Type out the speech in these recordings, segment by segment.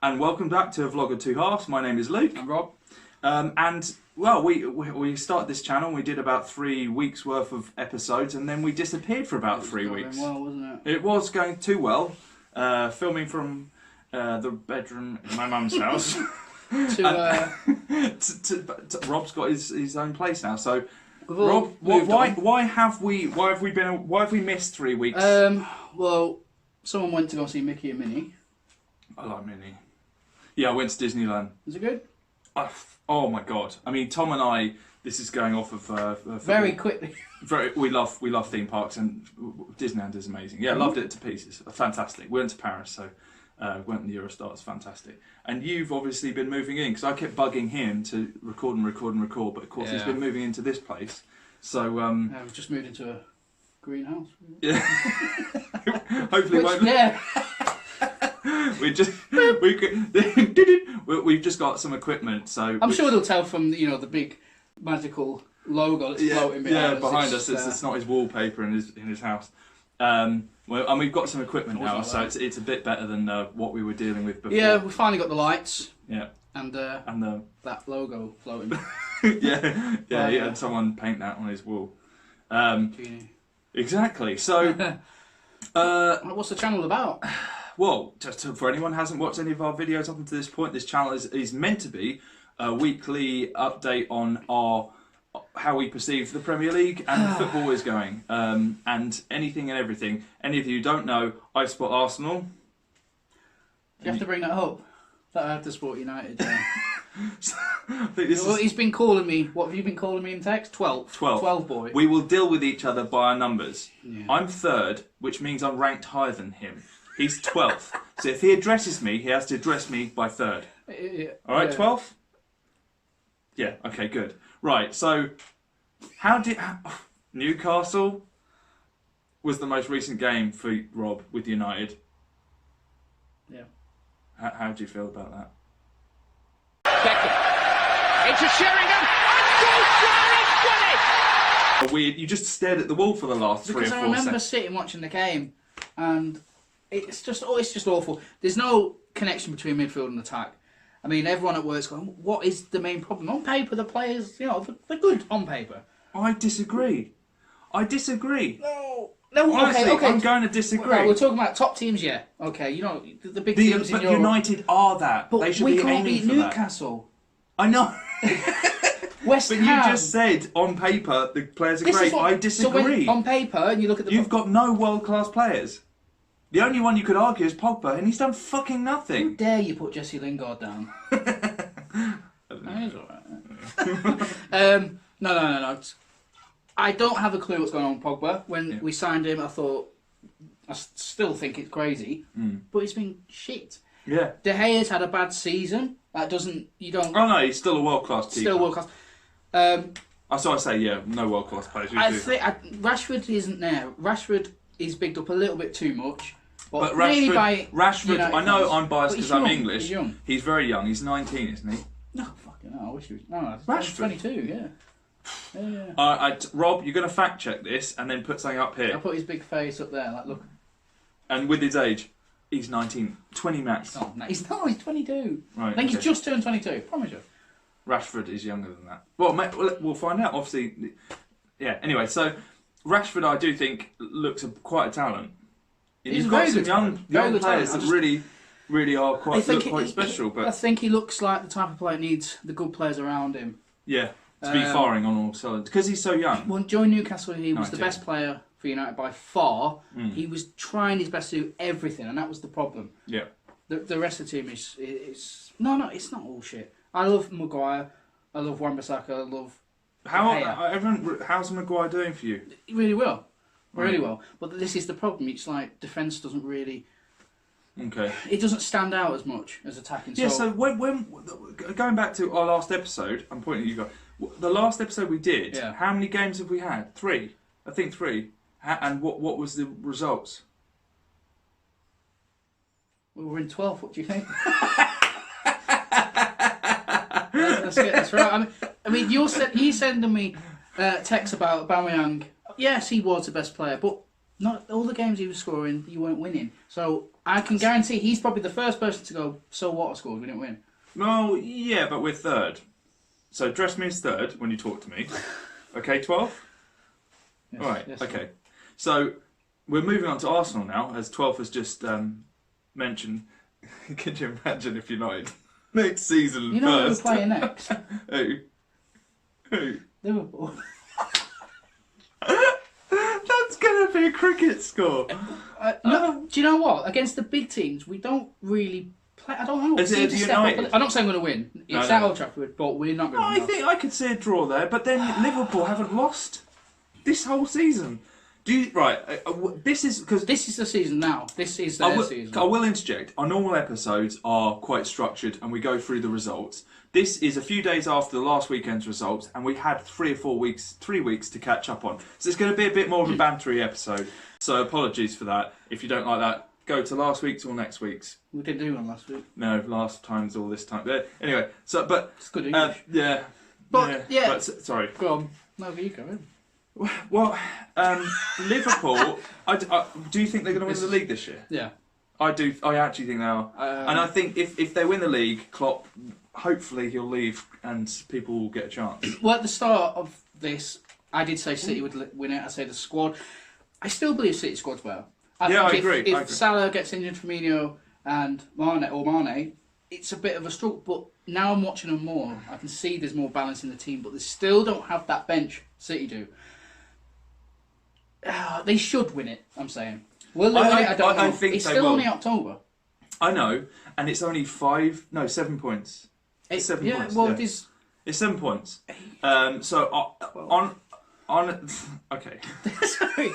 And welcome back to a vlog of Two Halves. My name is Luke. I'm Rob. Well, we started this channel. We did about 3 weeks worth of episodes, and then we disappeared for about 3 weeks. Well, wasn't it? It was going too well. Filming from the bedroom in my mum's house. Rob's got his own place now. So, Rob, why have we missed 3 weeks? Well, someone went to go see Mickey and Minnie. I like Minnie. Yeah, I went to Disneyland. Was it good? Oh my god! I mean, Tom and I. This is going off of very quickly. We love theme parks, and Disneyland is amazing. Yeah, loved it to pieces. Fantastic. We went to Paris, so went in the Eurostar. It's fantastic. And you've obviously been moving in because I kept bugging him to record, but of course he's been moving into this place. So we've just moved into a greenhouse. Yeah. Hopefully, we've just got some equipment, so I'm sure they'll tell from the big magical logo that's floating behind us. It's not his wallpaper in his house. And we've got some equipment now, so it's a bit better than what we were dealing with before. Yeah, we finally got the lights. Yeah, and that logo floating. He had someone paint that on his wall. Exactly. So, what's the channel about? Well, just for anyone who hasn't watched any of our videos up until this point, this channel is meant to be a weekly update on how we perceive the Premier League and football is going, and anything and everything. Any of you who don't know, I support Arsenal. Do you have to bring that up? That I have to support United. He's been calling me. What have you been calling me in text? 12. 12 boy. We will deal with each other by our numbers. Yeah. I'm third, which means I'm ranked higher than him. He's 12th. So if he addresses me, he has to address me by third. All right, 12th? Yeah, okay, good. Right, so Newcastle was the most recent game for Rob with United. Yeah. How do you feel about that? Beckham into Sheringham. Weird. You just stared at the wall for the last 3 or 4 seconds. Because I remember sitting watching the game, and it's just awful. There's no connection between midfield and attack. I mean, everyone at work's going, what is the main problem? On paper, the players, they're good on paper. I disagree. No, honestly, okay. I'm going to disagree. Well, we're talking about top teams, yeah. Okay, the big teams in Europe. United are that. But they should we be can't aiming beat for Newcastle. That. I know. West But Ham. you just said on paper the players are great. I disagree. So on paper, and you look at the... You've got no world-class players. The only one you could argue is Pogba, and he's done fucking nothing. How dare you put Jesse Lingard down? He's alright. No. I don't have a clue what's going on with Pogba. When we signed him, I still think it's crazy, but it's been shit. Yeah. De Gea's had a bad season. That doesn't... You don't... Oh no, he's still a world-class team. Still world-class. So I say, no world-class players. I think Rashford isn't there. Rashford is bigged up a little bit too much. But Rashford, I know I'm biased because I'm English. He's young. He's very young. He's 19, isn't he? No, fucking hell. I wish he was... No, Rashford. 22, yeah. Rob, you're going to fact check this and then put something up here. I'll put his big face up there, like, look. And with his age, he's 19. 20 max. Oh, no, he's 22. Right, I think he's just turned 22, promise you. Rashford is younger than that. Well, we'll find out, obviously. Yeah, anyway, so Rashford, I do think, looks quite a talent. He's got some young players that really are quite special. But I think he looks like the type of player that needs the good players around him. Yeah, to be firing on all cylinders. Because he's so young. When joined Newcastle, he was the best player for United by far. He was trying his best to do everything, and that was the problem. Yeah. The rest of the team is no, it's not all shit. I love Maguire. I love Wan-Bissaka. I love... How's Maguire doing for you? Really well. Really well. But this is the problem. It's like defence doesn't really... Okay. It doesn't stand out as much as attacking. Yeah, so when going back to our last episode, I'm pointing at you guys. The last episode we did, how many games have we had? 3. I think 3. And what was the results? We were in 12th. What do you think? Let's get this right. I mean, you sending me texts about Aubameyang. Yes, he was the best player, but not all the games he was scoring, you weren't winning. So I can guarantee he's probably the first person to go, so what, scored, we didn't win. Well, yeah, but we're third. So address me as third when you talk to me. Okay, 12? Yes, All right, yes, okay. So we're moving on to Arsenal now, as 12 has just mentioned. Can you imagine if United next season You know first? who we're playing next? Who? Liverpool. That's going to be a cricket score. No, do you know what? Against the big teams, we don't really play. I don't know. Is it We seem to step United? up. I'm not saying we're going to win. It's at Old Trafford, but we're not going to I win. think I could see a draw there, but then Liverpool haven't lost this whole season. Do you, right? This is because This is the season now. This is their season. I will interject. Our normal episodes are quite structured, and we go through the results. This is a few days after the last weekend's results, and we had 3 weeks to catch up on. So it's going to be a bit more of a bantery episode. So apologies for that. If you don't like that, go to last week's or next week's. We didn't do one last week. No, last time's all this time. Anyway, so but It's good English. yeah, But, yeah. But, sorry. Go on. No, you go in. Well, Liverpool. Do you think they're going to win the league this year? Yeah. I do. I actually think they are, and I think if they win the league, Klopp, hopefully he'll leave and people will get a chance. Well, at the start of this, I did say City would win it. I say the squad. I still believe City squad's better. I agree. If Salah gets injured, Firmino and Mane, it's a bit of a struggle. But now I'm watching them more. I can see there's more balance in the team, but they still don't have that bench. City do. They should win it. I'm saying. Will they win it? I don't know. think it's they still will. only October. I know, and it's only 7 points. It's 7 points. Well, yeah. It's 7 points. So on. Okay. Sorry,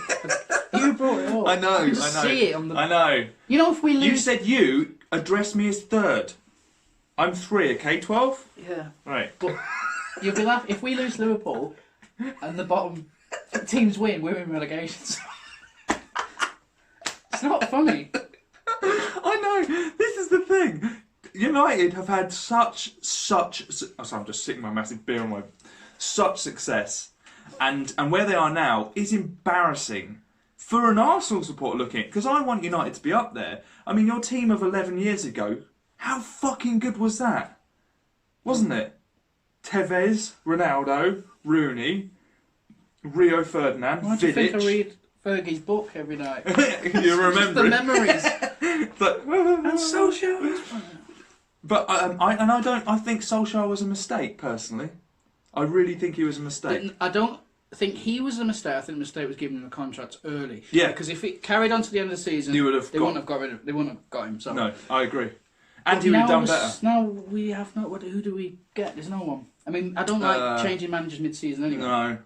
you brought it up. I know. I can see it on the. I know. You know, if we lose. You said you address me as third. I'm 3. Okay, 12. Yeah. Right. But you'll be laughing if we lose Liverpool and the bottom teams win. We're in relegation. It's not funny. I know. This is the thing. United have had such. Oh, sorry, I'm just sitting my massive beer on my. Such success, and where they are now is embarrassing for an Arsenal supporter looking at it, because I want United to be up there. I mean, your team of 11 years ago, how fucking good was that? Wasn't it? Tevez, Ronaldo, Rooney, Rio Ferdinand, Why do you think I Vidic. read Fergie's book every night? You remember The it. memories. But, And Solskjaer. But I think Solskjaer was a mistake personally. I really think he was a mistake. I don't think he was a mistake. I think the mistake was giving him a contract early. Yeah. Because if it carried on to the end of the season, You would have they wouldn't have got rid of. They wouldn't have got him. So. No, I agree. And But he would have done now better. Now we have no. Who do we get? There's no one. I mean, I don't like changing managers mid-season anyway. No.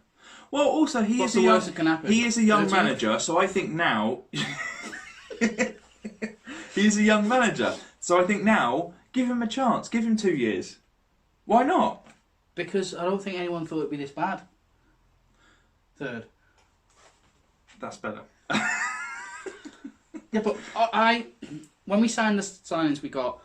Well, also he What's is the worst that can happen? he is a young That's right. manager, so I think now he's a young manager. So I think now give him a chance. Give him 2 years. Why not? Because I don't think anyone thought it'd be this bad. Third. That's better. Yeah, but when we signed the signings we got,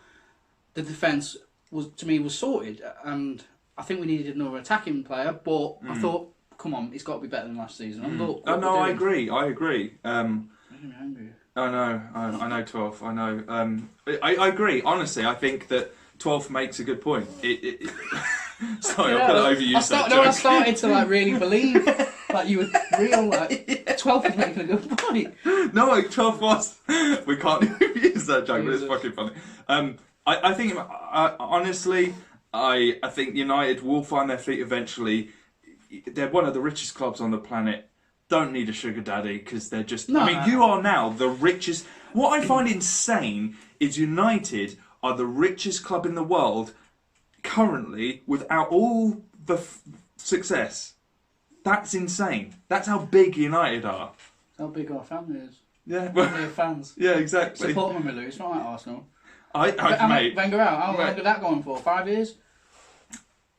the defence was sorted, and I think we needed another attacking player. But I thought, come on, it's got to be better than last season. And look, Oh no, I doing. agree. Making me angry. I know 12. I know. I agree. Honestly, I think that 12 makes a good point. Sorry, Yeah, I could have overused that joke. I started to really believe that you were real. 12 was making a good point. No, 12 was. We can't use that joke, but it's fucking funny. I think, honestly, I think United will find their feet eventually. They're one of the richest clubs on the planet. Don't need a sugar daddy because they're just. No, I mean, you are now the richest. What I find insane is United are the richest club in the world currently without all the success. That's insane. That's how big United are. How big our family is. Yeah. We're fans. Yeah, exactly. Support them when we lose. It's not like Arsenal. Mate. Wenger out. How long Mate. did that go on for? 5 years?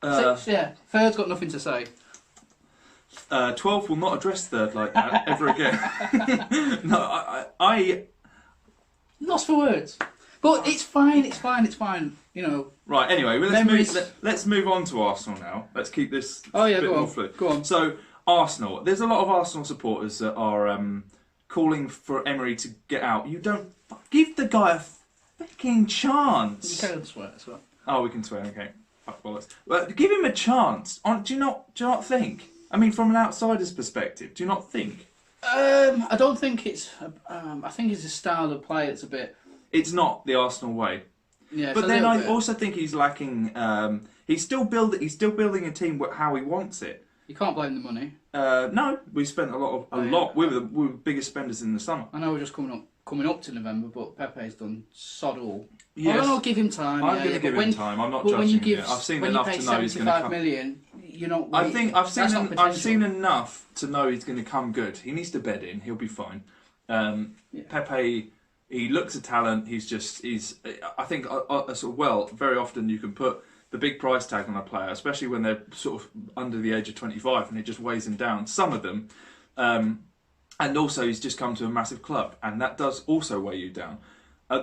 6, yeah. Third's got nothing to say. 12 will not address third like that ever again. No, I. Lost for words. But it's fine. You know. Right. Anyway, let's move on to Arsenal now. Let's keep this. Oh yeah, bit go more on. fluid. Go on. So Arsenal. There's a lot of Arsenal supporters that are calling for Emery to get out. You don't give the guy a fucking chance. You can swear as well. Oh, we can swear. Okay, fuck bollocks. But give him a chance. Do you not think? I mean, from an outsider's perspective, do you not think? I don't think it's. I think it's a style of play that's a bit. It's not the Arsenal way. Yeah, but then I also think he's lacking. He's still building a team how he wants it. You can't blame the money. No, we spent a lot. We were the biggest spenders in the summer. I know we're just coming up to November, but Pepe's done sod all. Yes. I don't know, give him time. I'm going to give him time. I'm not judging him yet. I've seen enough to know he's going to come. Million, you know. I think I've seen enough to know he's going to come good. He needs to bed in. He'll be fine. Pepe, he looks a talent. I think very often you can put the big price tag on a player, especially when they're sort of under the age of 25, and it just weighs him down. Some of them, and also he's just come to a massive club, and that does also weigh you down.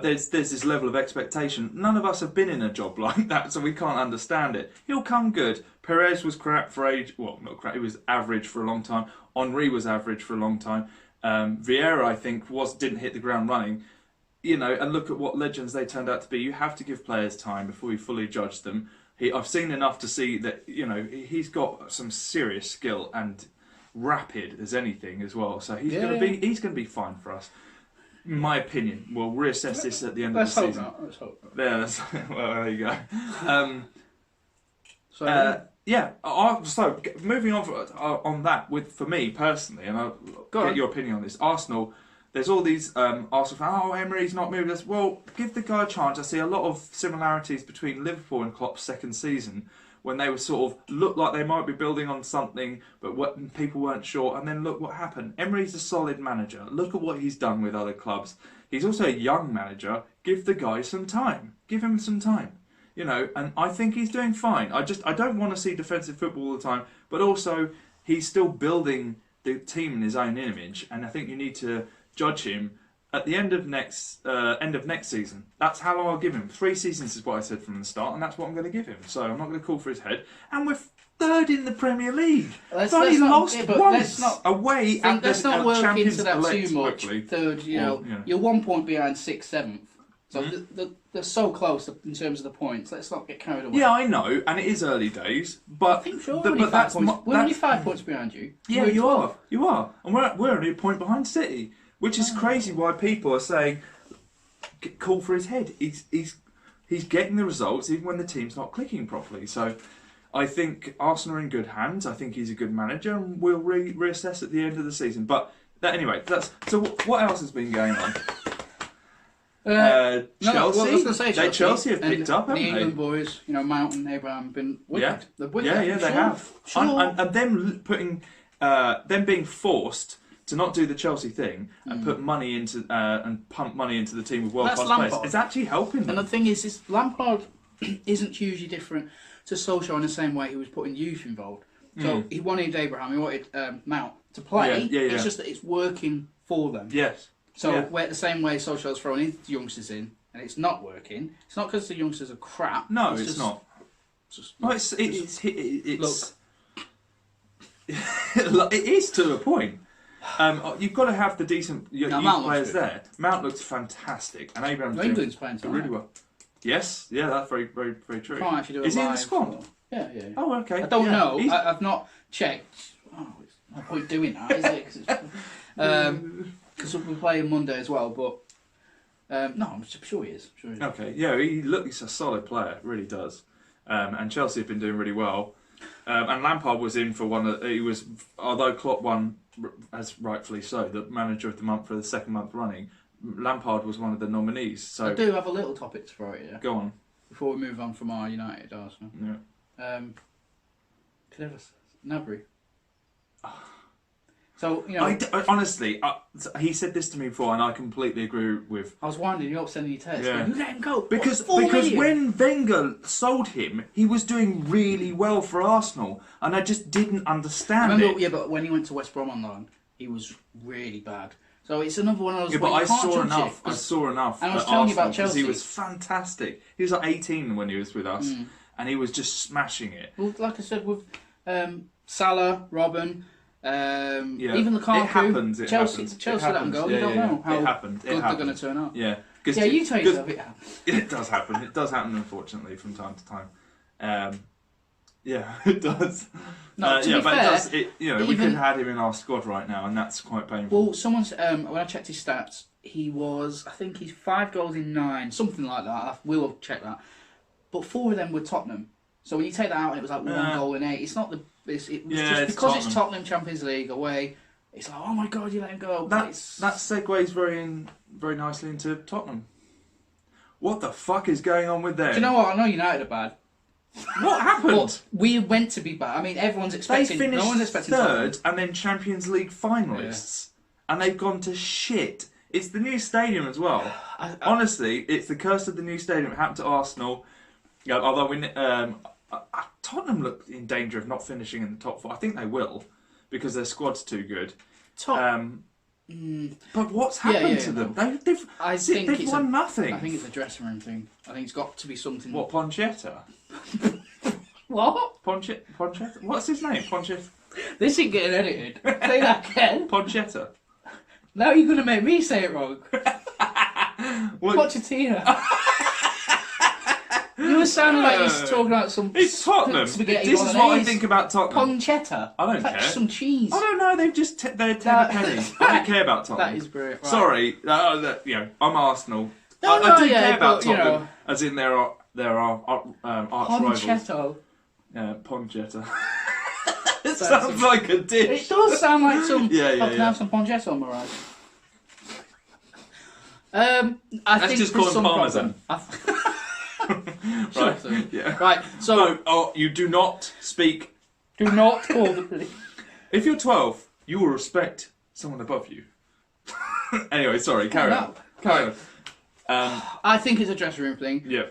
There's this level of expectation. None of us have been in a job like that, so we can't understand it. He'll come good. Perez was crap for age. Well, not crap. He was average for a long time. Henry was average for a long time. Vieira, I think, didn't hit the ground running. You know, and look at what legends they turned out to be. You have to give players time before you fully judge them. I've seen enough to see that, you know, he's got some serious skill and rapid as anything as well. So he's going to be fine for us. In my opinion. We'll reassess this at the end of the season. Let's hope not. Yeah, well, there you go. So moving on that for me personally, and I'll get your opinion on this. Arsenal, there's all these Arsenal fans, Emery's not moving us. Well, give the guy a chance. I see a lot of similarities between Liverpool and Klopp's second season, when they were sort of looked like they might be building on something, but people weren't sure. And then look what happened. Emery's a solid manager. Look at what he's done with other clubs. He's also a young manager. Give the guy some time. Give him some time. You know, and I think he's doing fine. I don't want to see defensive football all the time, but also he's still building the team in his own image, and I think you need to judge him at the end of next season. That's how long I'll give him. 3 seasons is what I said from the start, and that's what I'm going to give him. So I'm not going to call for his head. And we're third in the Premier League. Let's only lost once away at the Let's not work Champions into that elect, too much. hopefully. Third, you're 1 point behind 6th, 7th. So they're so close in terms of the points. Let's not get carried away. Yeah, I know, and it is early days, but I think we're only 5 points behind you. Yeah, you are, and we're only a point behind City, which is crazy. Why people are saying call for his head? He's getting the results even when the team's not clicking properly. So I think Arsenal are in good hands. I think he's a good manager, and we'll reassess at the end of the season. But anyway, so what else has been going on? Chelsea. Chelsea have picked up, haven't they? The England boys, Mount and Abraham have been wicked. Yeah, They're wicked. They have. Sure. And them being forced to not do the Chelsea thing and put money into and pump money into the team with world class players, it's actually helping them. And the thing is Lampard isn't hugely different to Solskjaer in the same way he was putting youth involved. So he wanted Abraham, he wanted Mount to play. It's just that it's working for them. Yes. So we're the same way Solskjaer's throwing his youngsters in, and it's not working. It's not because the youngsters are crap. No, it's not. It is to a point. You've got to have the decent youth players there. Mount looks fantastic, and Abraham's England's playing really well. Yes, that's very, very, very true. Can't actually do it is he in the live, squad? Yeah. Oh, okay. I don't know. I've not checked. Oh, it's no point doing that, is it? Because we're playing Monday as well, but no, I'm sure he is. Okay, yeah, he's a solid player, really does. And Chelsea have been doing really well. And Lampard was in for although Klopp won, as rightfully so, the manager of the month for the second month running, Lampard was one of the nominees. So I do have a little topic to throw at you. Go on. Before we move on from our United Arsenal. Yeah. Gnabry. So, honestly, he said this to me before, and I completely agree with. I was winding you up, sending you texts. Yeah. You let him go Because when Wenger sold him, he was doing really well for Arsenal, and I just didn't understand it. Yeah, but when he went to West Brom on loan, he was really bad. So it's another one of those. Yeah, but I saw enough. And I was telling you about Chelsea. He was fantastic. He was like 18 when he was with us, and he was just smashing it. Well, like I said, with Salah, Robben, Even Lukaku, it happens. Chelsea It let them happens. go. Yeah, You don't know how it happened. good they're going to turn out. Yeah. Yeah, you tell yourself it happens. It does happen. It does happen, unfortunately, from time to time. Yeah, it does. No, to be but fair, it does. We could even- have had him in our squad right now, and that's quite painful. Well, someone's when I checked his stats, I think he's 5 goals in 9, something like that. I will check that. But 4 of them were Tottenham. So when you take that out, and it was like 1 goal in 8. It's not the. It was just because it's Tottenham Champions League away. It's like, oh my god, you let him go. That segues very nicely into Tottenham. What the fuck is going on with them? Do you know what? I know United are bad. What happened? But we went to be bad. I mean, everyone's expecting. They finished no one's expecting third Tottenham. and then Champions League finalists, and they've gone to shit. It's the new stadium as well. Honestly, it's the curse of the new stadium. It happened to Arsenal. Although Tottenham look in danger of not finishing in the top 4. I think they will because their squad's too good. But what's happened to them? They've won nothing. I think it's a dressing room thing. I think it's got to be something. What, Ponchetta? What? Ponchetta? What's his name? Ponchetta? This ain't getting edited. Say that again. Ponchetta. Now you're going to make me say it wrong. Pochettino. You were sounding like you're talking about some It's Tottenham. spaghetti This is what I bolognese. think about Tottenham. Pancetta. I don't That's care. some cheese. I don't know. They're 10 pennies. I don't care about Tottenham. That is brilliant. Right. Sorry, I'm Arsenal. No, I do yeah, care about but, you Tottenham, know. as in there are arch rivals. Pancetto. Ponchetta. It sounds like a dish. It does sound like some. Yeah, Can I have some pancetta on my right? Let's just call him Parmesan. Right. Yeah. Right. So you do not speak. do not call the police. If you're 12, you will respect someone above you. Anyway, sorry. Carry on. Carry on. I think it's a dressing room thing. Yeah.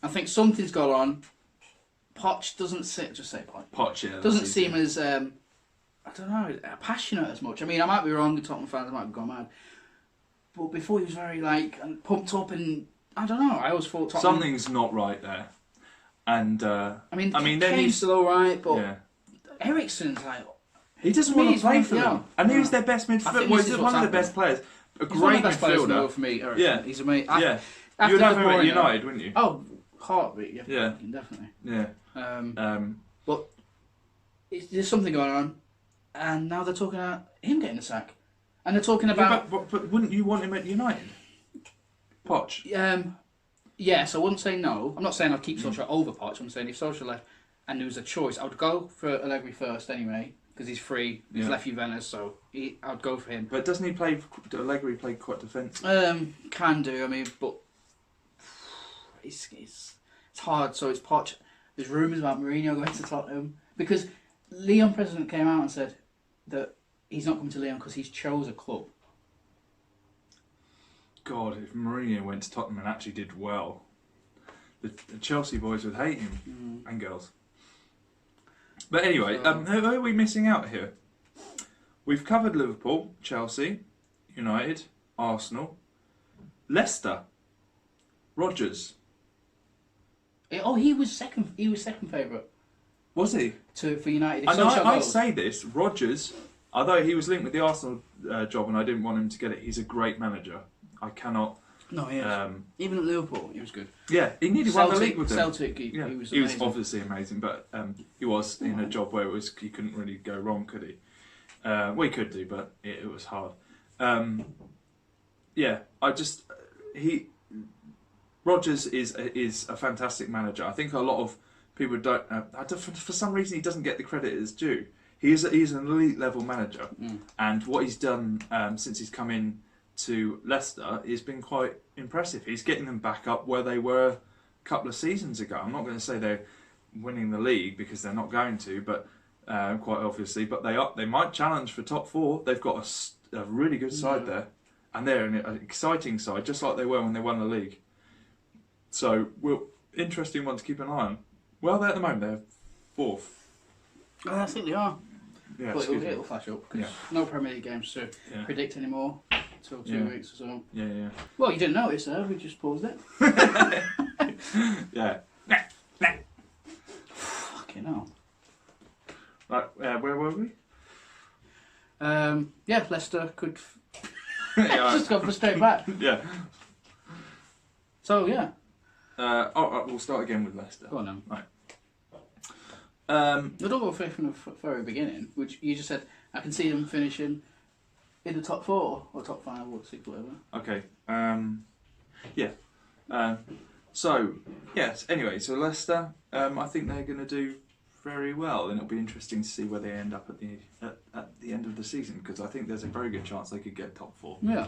I think something's gone on. Poch doesn't seem. Just say Poch. Poch, yeah. Doesn't seem as I don't know, passionate as much. I mean, I might be wrong. The Tottenham fans might have gone mad. But before he was very pumped up and I don't know. I always thought Tottenham. Something's not right there, and I mean then Kane's still alright, but yeah. Eriksen's like. He doesn't To me, want to he's play one- for yeah. them, and he's their best I midfielder. think Well, this he's is one what's of the best players. A He's one great of the best players in the midfielder. world for me, Eriksen. Yeah. He's amazing. Yeah. After You'd have De him at Bruyne- United, wouldn't you? Oh, heartbeat, yeah. Yeah. Definitely. Yeah. But there's something going on, and now they're talking about him getting the sack, and they're talking about. But wouldn't you want him at United? Poch. Yes, I wouldn't say no. I'm not saying I'd keep Solskjaer over Poch. I'm saying if Solskjaer left and there was a choice, I would go for Allegri first anyway, because he's free. He's left Juventus, so I'd go for him. But doesn't he play? Allegri played quite defensive. Can do. I mean, but it's hard. So it's Poch. There's rumours about Mourinho going to Tottenham because Lyon president came out and said that he's not coming to Lyon because he's chose a club. God, if Mourinho went to Tottenham and actually did well, the Chelsea boys would hate him and girls. But anyway, who are we missing out here? We've covered Liverpool, Chelsea, United, Arsenal, Leicester, Rodgers. He was second. He was second favourite. Was he? For United. If I know. Solskjaer I goes- say this, Rodgers. Although he was linked with the Arsenal job and I didn't want him to get it, he's a great manager. I cannot. No, he is. Even at Liverpool, he was good. Yeah, he nearly won the league with them. Celtic, he was amazing. He was obviously amazing, but he was in a job where he couldn't really go wrong, could he? Well, he could do, but it was hard. Rodgers is a fantastic manager. I think a lot of people don't. For some reason, he doesn't get the credit it's due. He's an elite level manager, and what he's done since he's come in to Leicester has been quite impressive. He's getting them back up where they were a couple of seasons ago. I'm not going to say they're winning the league because they're not going to, but quite obviously. But they might challenge for top 4. They've got a really good side there, and they're an exciting side, just like they were when they won the league. So, interesting one to keep an eye on. Well, they're at the moment they're 4th. I think they are. Yeah, but it'll flash up because no Premier League games to predict anymore until 2 weeks or so. Yeah. Well, you didn't notice, sir. We just paused it. Yeah. Fucking hell. Right, where were we? Yeah, Leicester could Yeah, just go for straight back. yeah. So yeah, We'll start again with Leicester. go on then. Right. I don't go from the very beginning, which you just said. I can see them finishing in the top 4 or top 5 or 6, whatever. Okay. Yeah. So yes. Anyway, so Leicester, I think they're going to do very well, and it'll be interesting to see where they end up at the end of the season, because I think there's a very good chance they could get top 4. Yeah.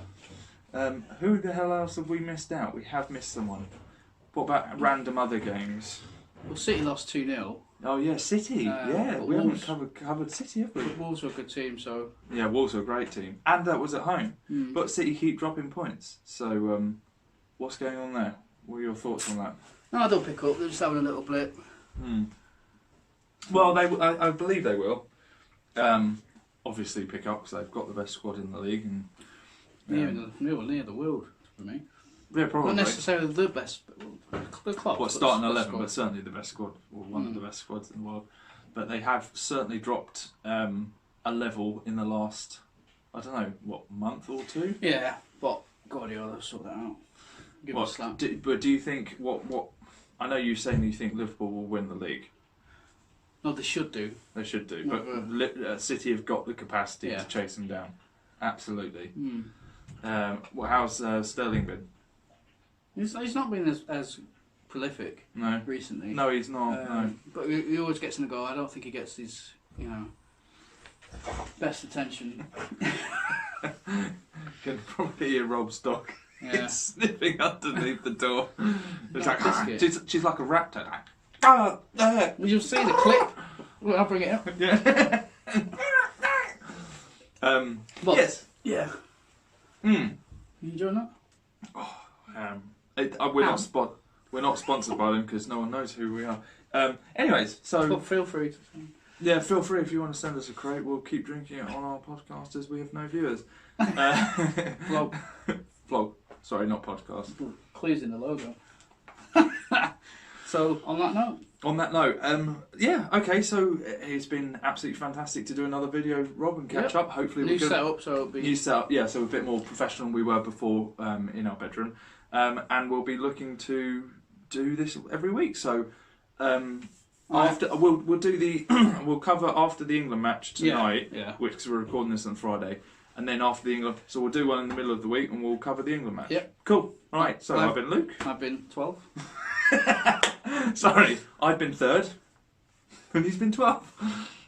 Who the hell else have we missed out? We have missed someone. What about random other games? Well, City lost 2-0. Oh yeah, City. Yeah, we Wolves. haven't covered City, have we? But Wolves are a good team, so Yeah, Wolves are a great team, and that was at home. Mm. But City keep dropping points. So, what's going on there? What are your thoughts on that? no, they'll pick up. They're just having a little blip. Well, I believe they will. Obviously, pick up because they've got the best squad in the league, and Near the world for me. yeah, probably. Not necessarily the best, but the club. Well, starting 11, but certainly the best squad, or one of the best squads in the world. But they have certainly dropped a level in the last, I don't know, what, month or 2? Yeah, but Guardiola sort that out. Give him a slap. But do you think what? I know you're saying you think Liverpool will win the league. No, they should do. They should do, Not but City have got the capacity Yeah. to chase them down. Absolutely. Mm. Well, how's Sterling been? He's not been as prolific No. recently. No, he's not. No. But he always gets in the goal. I don't think he gets his, best attention. Can probably hear Rob Stock Yeah. sniffing underneath the door. It's Like like biscuit. she's like a raptor. Like, Well, you'll see the clip. Well, I'll bring it up. yeah. But, Yes. Yeah. Mm. You enjoying that? We're not sponsored by them because no one knows who we are. Anyways, so But feel free to. yeah, feel free if you want to send us a crate. We'll keep drinking it on our podcast as we have no viewers. Vlog. Vlog. Sorry, not podcast. Clues in the logo. So, on that note. On that note, yeah, okay, so it's been absolutely fantastic to do another video, Rob, and catch up. Hopefully New we can... setup, so it'll be... New setup, yeah, so a bit more professional than we were before in our bedroom. And we'll be looking to do this every week. So after we'll do the we'll cover after the England match tonight, Yeah. which 'cause we're recording this on Friday, and then after the England, so we'll do one in the middle of the week and we'll cover the England match. Yep. Cool. All right. So I've been Luke. I've been 12. Sorry, I've been 3rd, and he's been 12.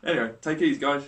Anyway, take it easy, guys.